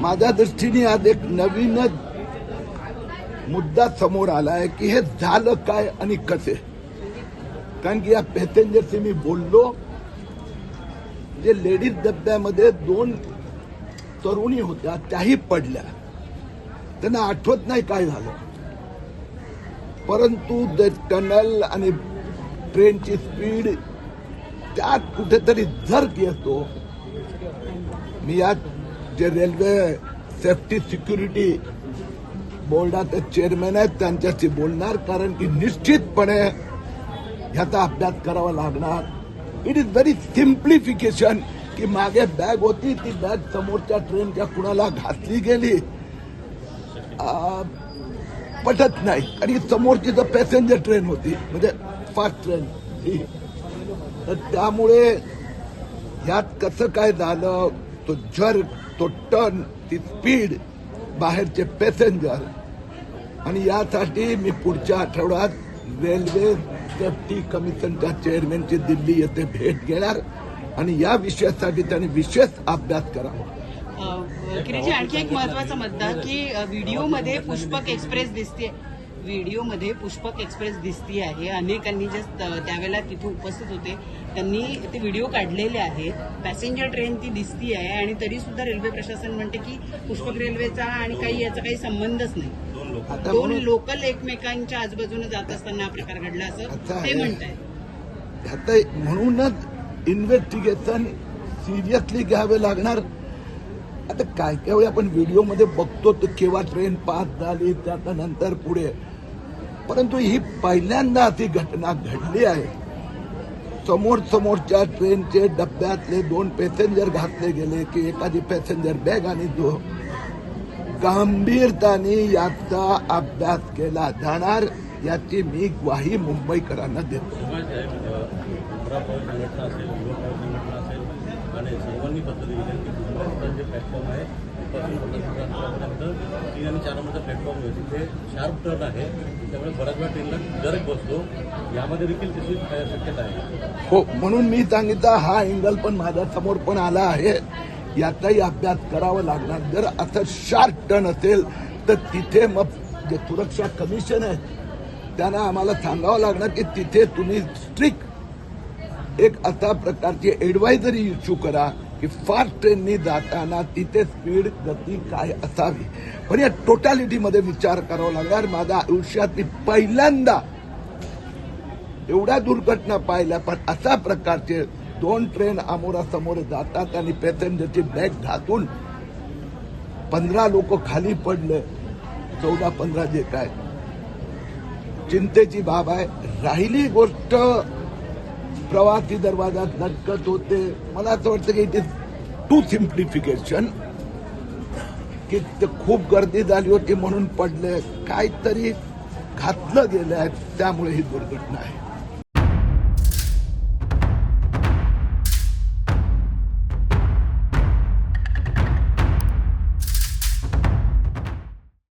माझ्या दृष्टीने आज एक नवीनच मुद्दा समोर आलाय की हे झालं काय आणि कसे. कारण की या पॅसेंजरशी मी बोललो, जे लेडीज डब्यामध्ये 2 तरुणी होत्या त्याही पडल्या, त्यांना आठवत नाही काय झालं. परंतु टनल आणि ट्रेनची स्पीड त्यात कुठेतरी झर्क येतो. मी आज जे रेल्वे सेफ्टी सिक्युरिटी बोर्डाचे चेअरमॅन आहेत त्यांच्याशी बोलणार, कारण की निश्चितपणे ह्याचा अभ्यास करावा लागणार. इट इज व्हेरी सिम्प्लिफिकेशन की मागे बॅग होती, ती बॅग समोरच्या ट्रेनच्या कुणाला घातली गेली पटत नाही. आणि समोरची तर पॅसेंजर ट्रेन होती, म्हणजे फास्ट ट्रेन ही. तर त्यामुळे ह्यात कसं काय झालं, तो जर्क, तो टर्न, ती स्पीड, बाहेरचे पॅसेंजर. आणि यासाठी मी पुढच्या आठवड्यात रेल्वे सेफ्टी कमिशनच्या चेअरमॅनची दिल्ली येथे भेट घेणार आणि या विषयासाठी त्यांनी विशेष अभ्यास करावा. किरीजी, आणखी एक महत्वाचा मुद्दा की व्हिडिओमध्ये पुष्पक एक्सप्रेस दिसते, व्हिडिओमध्ये पुष्पक एक्सप्रेस दिसती आहे. अनेकांनी जे त्यावेळेला तिथे उपस्थित होते त्यांनी ते व्हिडिओ काढलेले आहेत. पॅसेंजर ट्रेन ती दिसती आहे आणि तरी सुद्धा रेल्वे प्रशासन म्हणते की पुष्पक रेल्वेचा आणि काही याचा काही संबंधच नाही. 2 लोकल एकमेकांच्या आजूबाजूने जात असताना हा प्रकार घडला असं ते म्हणतायत. आता म्हणूनच इन्व्हेस्टिगेशन सिरियसली घ्यावे लागणार. आता काय काय वेळी आपण व्हिडिओमध्ये बघतो तर केव्हा ट्रेन पास झाली त्यानंतर पुढे, परंतु ही पहिल्यांदा अशी घटना घडली आहे. समोरच्या ट्रेनचे डब्यातले 2 पॅसेंजर घातले गेले की एखादी पॅसेंजर बॅग आणि गंभीरताने याचा अभ्यास केला जाणार, याची मी ग्वाही मुंबईकरांना देतो. आणि सर्वांनी पद्धतीने जे प्लॅटफॉर्म आहे 3 आणि 4 नंबरचा प्लॅटफॉर्म आहे, तिथे शार्प टर्न आहे, त्यामुळे बऱ्याच वेळा ट्रेनला जर्क बसतो. यामध्ये देखील तशी शक्यता आहे. हो, म्हणून मी सांगितलं हा अँगल पण माझ्या समोर पण आला आहे. याचाही अभ्यास करावा लागणार. जर असं शार्प टर्न असेल तर तिथे मग जे सुरक्षा कमिशन आहे त्यांना आम्हाला सांगावं लागणार की तिथे तुम्ही स्ट्रिक्ट एक अशा प्रकारची एडवायझरी इश्यू करा की फास्ट ट्रेननी जाताना तिथे स्पीड गती काय असावी. पण या टोटॅलिटीमध्ये विचार करावा लागणार. माझ्या आयुष्यात मी पहिल्यांदा एवढ्या दुर्घटना पाहिल्या, पण अशा प्रकारचे 2 ट्रेन आमोरासमोर जातात आणि पॅसेंजरची बॅग घातून 15 लोक खाली पडले, 14-15 जे काय चिंतेची बाब आहे. राहिली गोष्ट प्रवासी दरवाजात लटकत होते, मला असं वाटतं की इट इज टू सिम्प्लिफिकेशन की खूप गर्दी झाली होती म्हणून पडले, काहीतरी घातलं गेलं आहे त्यामुळे ही दुर्घटना आहे.